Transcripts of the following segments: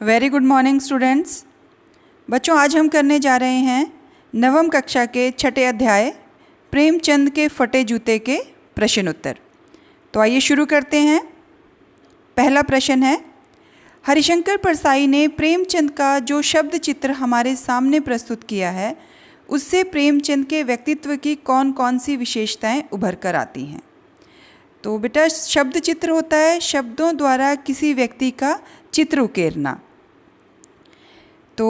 Very good morning students. बच्चों, आज हम करने जा रहे हैं नवम कक्षा के छठे अध्याय प्रेमचंद के फटे जूते के प्रश्न उत्तर। तो आइए शुरू करते हैं। पहला प्रश्न है, हरिशंकर परसाई ने प्रेमचंद का जो शब्द चित्र हमारे सामने प्रस्तुत किया है उससे प्रेमचंद के व्यक्तित्व की कौन कौन सी विशेषताएं उभर कर आती हैं। तो बेटा, शब्द चित्र होता है शब्दों द्वारा किसी व्यक्ति का चित्र उकेरना। तो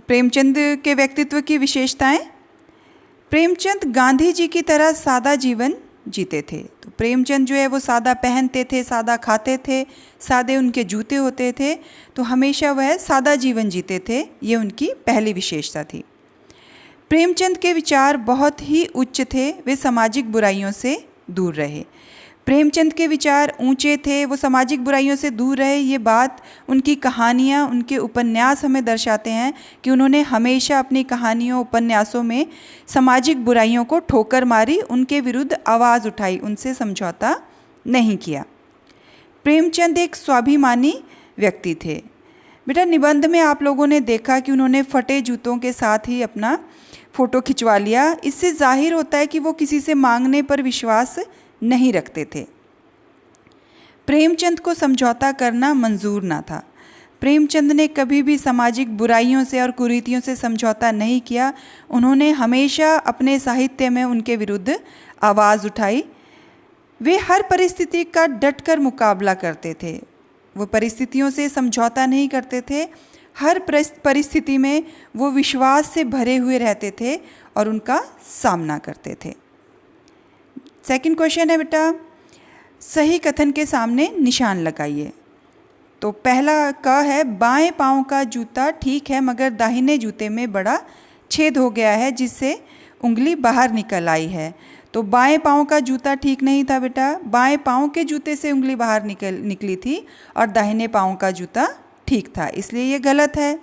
प्रेमचंद के व्यक्तित्व की विशेषताएं, प्रेमचंद गांधी जी की तरह सादा जीवन जीते थे। तो प्रेमचंद जो है वो सादा पहनते थे, सादा खाते थे, सादे उनके जूते होते थे। तो हमेशा वह सादा जीवन जीते थे, ये उनकी पहली विशेषता थी। प्रेमचंद के विचार बहुत ही उच्च थे, वे सामाजिक बुराइयों से दूर रहे। प्रेमचंद के विचार ऊंचे थे, वो सामाजिक बुराइयों से दूर रहे। ये बात उनकी कहानियाँ, उनके उपन्यास हमें दर्शाते हैं कि उन्होंने हमेशा अपनी कहानियों उपन्यासों में सामाजिक बुराइयों को ठोकर मारी, उनके विरुद्ध आवाज़ उठाई, उनसे समझौता नहीं किया। प्रेमचंद एक स्वाभिमानी व्यक्ति थे। बेटा, निबंध में आप लोगों ने देखा कि उन्होंने फटे जूतों के साथ ही अपना फ़ोटो खिंचवा लिया। इससे जाहिर होता है कि वो किसी से मांगने पर विश्वास नहीं रखते थे। प्रेमचंद को समझौता करना मंजूर ना था। प्रेमचंद ने कभी भी सामाजिक बुराइयों से और कुरीतियों से समझौता नहीं किया। उन्होंने हमेशा अपने साहित्य में उनके विरुद्ध आवाज़ उठाई। वे हर परिस्थिति का डटकर मुकाबला करते थे। वो परिस्थितियों से समझौता नहीं करते थे। हर परिस्थिति में वो विश्वास से भरे हुए रहते थे और उनका सामना करते थे। सेकंड क्वेश्चन है बेटा, सही कथन के सामने निशान लगाइए। तो पहला क है, बाएं पाँव का जूता ठीक है मगर दाहिने जूते में बड़ा छेद हो गया है जिससे उंगली बाहर निकल आई है। तो बाएं पाँव का जूता ठीक नहीं था बेटा, बाएं पाँव के जूते से उंगली बाहर निकली थी और दाहिने पाँव का जूता ठीक था, इसलिए ये गलत है।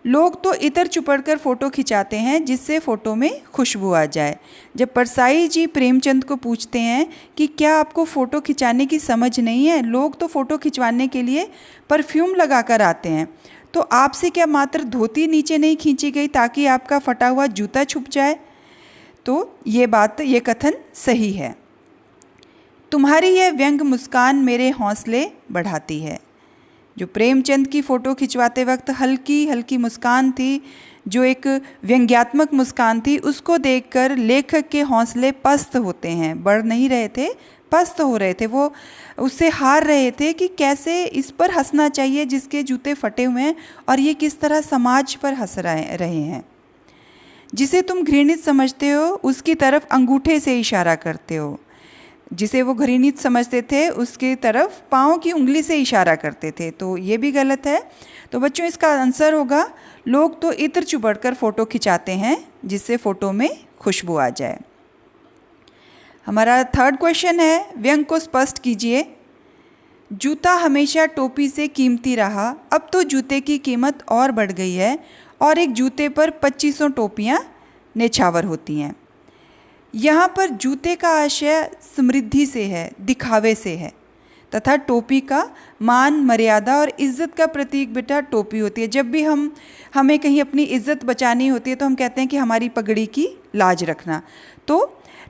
लोग तो इतर चुपड़ कर फ़ोटो खिंचाते हैं जिससे फ़ोटो में खुशबू आ जाए। जब परसाई जी प्रेमचंद को पूछते हैं कि क्या आपको फ़ोटो खिंचाने की समझ नहीं है, लोग तो फ़ोटो खिंचवाने के लिए परफ्यूम लगा कर आते हैं, तो आपसे क्या मात्र धोती नीचे नहीं खींची गई ताकि आपका फटा हुआ जूता छुप जाए? तो ये कथन सही है। तुम्हारी यह व्यंग मुस्कान मेरे हौसले बढ़ाती है। जो प्रेमचंद की फ़ोटो खिंचवाते वक्त हल्की हल्की मुस्कान थी, जो एक व्यंग्यात्मक मुस्कान थी, उसको देखकर लेखक के हौसले पस्त होते हैं, बढ़ नहीं रहे थे, पस्त हो रहे थे। वो उससे हार रहे थे कि कैसे इस पर हंसना चाहिए जिसके जूते फटे हुए हैं और ये किस तरह समाज पर हंस रहे हैं। जिसे तुम घृणित समझते हो उसकी तरफ अंगूठे से इशारा करते हो। जिसे वो घृणित समझते थे उसकी तरफ पाँव की उंगली से इशारा करते थे, तो ये भी गलत है। तो बच्चों, इसका आंसर होगा, लोग तो इत्र चुबड़ कर फ़ोटो खिंचाते हैं जिससे फ़ोटो में खुशबू आ जाए। हमारा थर्ड क्वेश्चन है, व्यंग को स्पष्ट कीजिए। जूता हमेशा टोपी से कीमती रहा, अब तो जूते की कीमत और बढ़ गई है और एक जूते पर 2500 टोपियाँ नेछावर होती हैं। यहाँ पर जूते का आशय समृद्धि से है, दिखावे से है, तथा टोपी का मान मर्यादा और इज़्ज़त का प्रतीक बेटा टोपी होती है। जब भी हमें कहीं अपनी इज़्ज़त बचानी होती है तो हम कहते हैं कि हमारी पगड़ी की लाज रखना। तो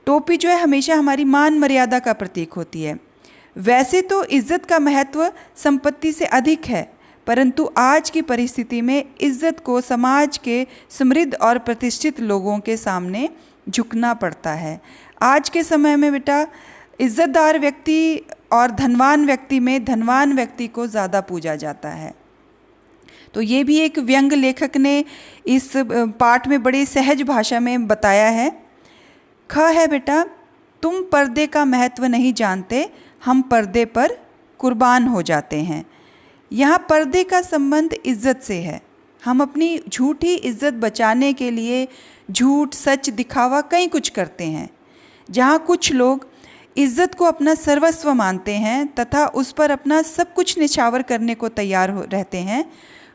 टोपी जो है हमेशा हमारी मान मर्यादा का प्रतीक होती है। वैसे तो इज़्ज़त का महत्व संपत्ति से अधिक है, परंतु आज की परिस्थिति में इज़्ज़त को समाज के समृद्ध और प्रतिष्ठित लोगों के सामने झुकना पड़ता है। आज के समय में बेटा इज़्ज़तदार व्यक्ति और धनवान व्यक्ति में धनवान व्यक्ति को ज़्यादा पूजा जाता है। तो ये भी एक व्यंग लेखक ने इस पाठ में बड़ी सहज भाषा में बताया है। ख है बेटा, तुम पर्दे का महत्व नहीं जानते, हम पर्दे पर कुर्बान हो जाते हैं। यहाँ पर्दे का संबंध इज़्ज़त से है। हम अपनी झूठी इज़्ज़त बचाने के लिए झूठ सच दिखावा कई कुछ करते हैं। जहाँ कुछ लोग इज़्ज़त को अपना सर्वस्व मानते हैं तथा उस पर अपना सब कुछ निछावर करने को तैयार रहते हैं,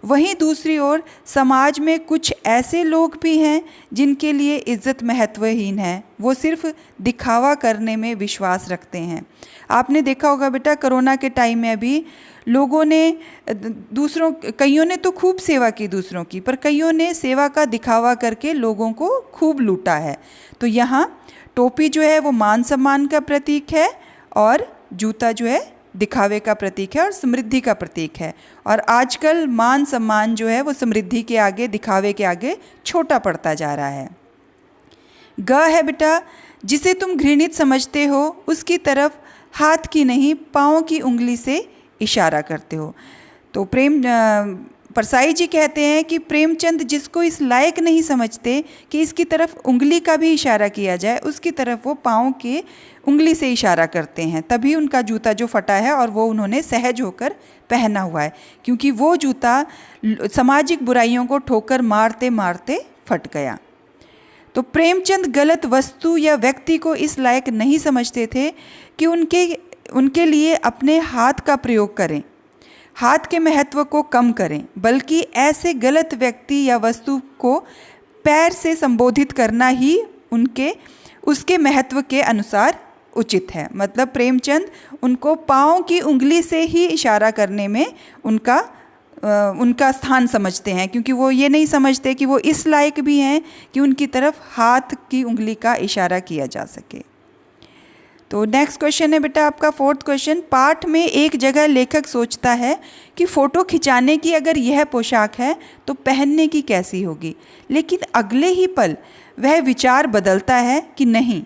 वहीं दूसरी ओर समाज में कुछ ऐसे लोग भी हैं जिनके लिए इज़्ज़त महत्वहीन है। वो सिर्फ दिखावा करने में विश्वास रखते हैं। आपने देखा होगा बेटा, कोरोना के टाइम में अभी लोगों ने कईयों ने तो खूब सेवा की दूसरों की, पर कईयों ने सेवा का दिखावा करके लोगों को खूब लूटा है। तो यहाँ टोपी जो है वो मान सम्मान का प्रतीक है और जूता जो है दिखावे का प्रतीक है और समृद्धि का प्रतीक है। और आजकल मान सम्मान जो है वो समृद्धि के आगे, दिखावे के आगे छोटा पड़ता जा रहा है। ग है बेटा, जिसे तुम घृणित समझते हो उसकी तरफ हाथ की नहीं पाँव की उंगली से इशारा करते हो। तो परसाई जी कहते हैं कि प्रेमचंद जिसको इस लायक नहीं समझते कि इसकी तरफ उंगली का भी इशारा किया जाए, उसकी तरफ वो पाँव के उंगली से इशारा करते हैं। तभी उनका जूता जो फटा है और वो उन्होंने सहज होकर पहना हुआ है, क्योंकि वो जूता सामाजिक बुराइयों को ठोकर मारते मारते फट गया। तो प्रेमचंद गलत वस्तु या व्यक्ति को इस लायक नहीं समझते थे कि उनके लिए अपने हाथ का प्रयोग करें, हाथ के महत्व को कम करें, बल्कि ऐसे गलत व्यक्ति या वस्तु को पैर से संबोधित करना ही उसके महत्व के अनुसार उचित है। मतलब प्रेमचंद उनको पाँव की उंगली से ही इशारा करने में उनका स्थान समझते हैं, क्योंकि वो ये नहीं समझते कि वो इस लायक भी हैं कि उनकी तरफ हाथ की उंगली का इशारा किया जा सके। तो नेक्स्ट क्वेश्चन है बेटा आपका 4th क्वेश्चन। पाठ में एक जगह लेखक सोचता है कि फ़ोटो खिंचाने की अगर यह पोशाक है तो पहनने की कैसी होगी, लेकिन अगले ही पल वह विचार बदलता है कि नहीं,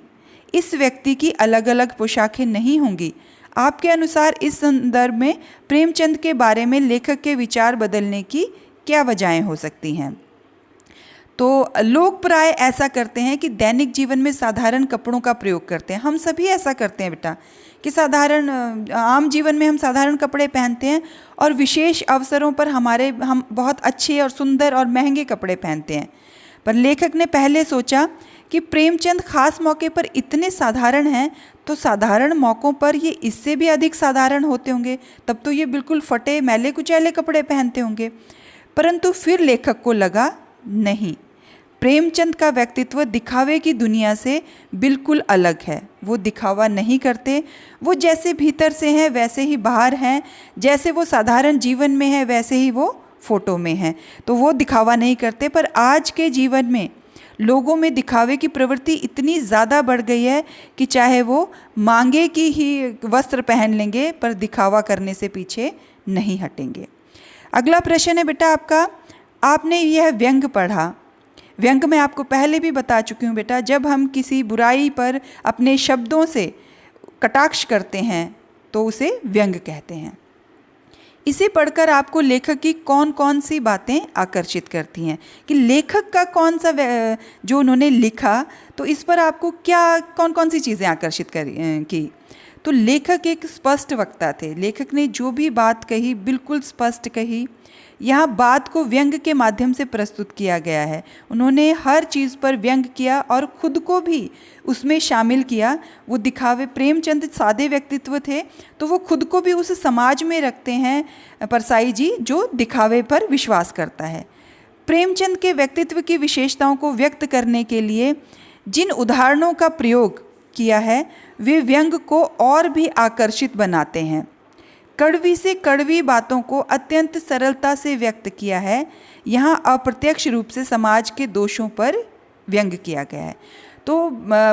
इस व्यक्ति की अलग अलग पोशाकें नहीं होंगी। आपके अनुसार इस संदर्भ में प्रेमचंद के बारे में लेखक के विचार बदलने की क्या वजहें हो सकती हैं? तो लोग प्राय ऐसा करते हैं कि दैनिक जीवन में साधारण कपड़ों का प्रयोग करते हैं। हम सभी ऐसा करते हैं बेटा कि आम जीवन में हम साधारण कपड़े पहनते हैं और विशेष अवसरों पर हम बहुत अच्छे और सुंदर और महंगे कपड़े पहनते हैं। पर लेखक ने पहले सोचा कि प्रेमचंद खास मौके पर इतने साधारण हैं, तो साधारण मौक़ों पर ये इससे भी अधिक साधारण होते होंगे, तब तो ये बिल्कुल फटे मैले कुचैले कपड़े पहनते होंगे। परंतु फिर लेखक को लगा नहीं, प्रेमचंद का व्यक्तित्व दिखावे की दुनिया से बिल्कुल अलग है। वो दिखावा नहीं करते, वो जैसे भीतर से हैं वैसे ही बाहर हैं, जैसे वो साधारण जीवन में है वैसे ही वो फोटो में हैं। तो वो दिखावा नहीं करते। पर आज के जीवन में लोगों में दिखावे की प्रवृत्ति इतनी ज़्यादा बढ़ गई है कि चाहे वो मांगे की ही वस्त्र पहन लेंगे पर दिखावा करने से पीछे नहीं हटेंगे। अगला प्रश्न है बेटा आपका, आपने यह व्यंग पढ़ा। व्यंग मैं आपको पहले भी बता चुकी हूँ बेटा, जब हम किसी बुराई पर अपने शब्दों से कटाक्ष करते हैं तो उसे व्यंग कहते हैं। इसे पढ़कर आपको लेखक की कौन कौन सी बातें आकर्षित करती हैं, कि लेखक का कौन सा जो उन्होंने लिखा तो इस पर आपको कौन कौन सी चीज़ें आकर्षित की। तो लेखक एक स्पष्ट वक्ता थे। लेखक ने जो भी बात कही बिल्कुल स्पष्ट कही। यहाँ बात को व्यंग के माध्यम से प्रस्तुत किया गया है। उन्होंने हर चीज़ पर व्यंग किया और खुद को भी उसमें शामिल किया। वो दिखावे, प्रेमचंद सादे व्यक्तित्व थे तो वो खुद को भी उस समाज में रखते हैं परसाई जी जो दिखावे पर विश्वास करता है। प्रेमचंद के व्यक्तित्व की विशेषताओं को व्यक्त करने के लिए जिन उदाहरणों का प्रयोग किया है वे व्यंग को और भी आकर्षित बनाते हैं। कड़वी से कड़वी बातों को अत्यंत सरलता से व्यक्त किया है। यहाँ अप्रत्यक्ष रूप से समाज के दोषों पर व्यंग किया गया है। तो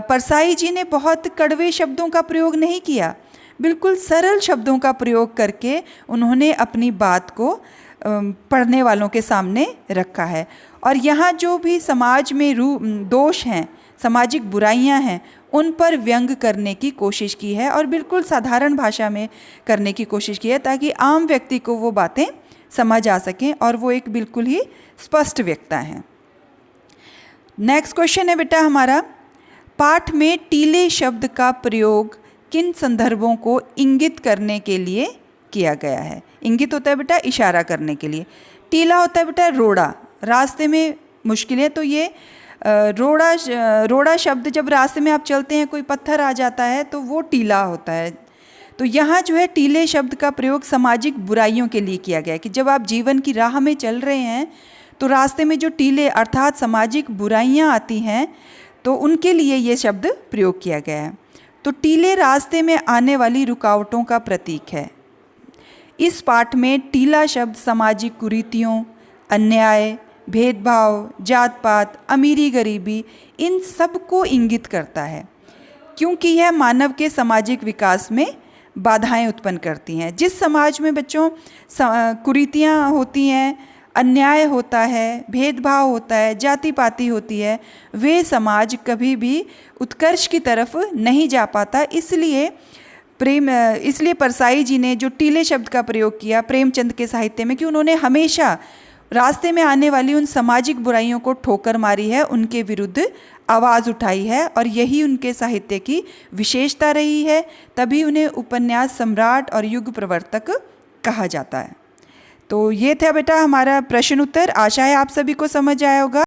परसाई जी ने बहुत कड़वे शब्दों का प्रयोग नहीं किया, बिल्कुल सरल शब्दों का प्रयोग करके उन्होंने अपनी बात को पढ़ने वालों के सामने रखा है। और यहाँ जो भी समाज में दोष हैं, सामाजिक बुराइयाँ हैं, उन पर व्यंग करने की कोशिश की है और बिल्कुल साधारण भाषा में करने की कोशिश की है ताकि आम व्यक्ति को वो बातें समझ आ सकें और वो एक बिल्कुल ही स्पष्ट वक्ता हैं। नेक्स्ट क्वेश्चन है बेटा हमारा, पाठ में टीले शब्द का प्रयोग किन संदर्भों को इंगित करने के लिए किया गया है? इंगित होता है बेटा इशारा करने के लिए। टीला होता है बेटा रोड़ा, रास्ते में मुश्किलें, तो ये रोड़ा शब्द जब रास्ते में आप चलते हैं कोई पत्थर आ जाता है तो वो टीला होता है। तो यहाँ जो है टीले शब्द का प्रयोग सामाजिक बुराइयों के लिए किया गया है कि जब आप जीवन की राह में चल रहे हैं तो रास्ते में जो टीले अर्थात सामाजिक बुराइयाँ आती हैं तो उनके लिए ये शब्द प्रयोग किया गया है। तो टीले रास्ते में आने वाली रुकावटों का प्रतीक है। इस पाठ में टीला शब्द सामाजिक कुरीतियों, अन्याय, भेदभाव, जात पात, अमीरी गरीबी, इन सब को इंगित करता है, क्योंकि यह मानव के सामाजिक विकास में बाधाएं उत्पन्न करती हैं। जिस समाज में बच्चों कुरीतियाँ होती हैं, अन्याय होता है, भेदभाव होता है, जाति पाति होती है, वे समाज कभी भी उत्कर्ष की तरफ नहीं जा पाता। इसलिए परसाई जी ने जो टीले शब्द का प्रयोग किया प्रेमचंद के साहित्य में, कि उन्होंने हमेशा रास्ते में आने वाली उन सामाजिक बुराइयों को ठोकर मारी है, उनके विरुद्ध आवाज़ उठाई है, और यही उनके साहित्य की विशेषता रही है। तभी उन्हें उपन्यास सम्राट और युग प्रवर्तक कहा जाता है। तो ये था बेटा हमारा प्रश्न उत्तर। आशा है आप सभी को समझ आया होगा।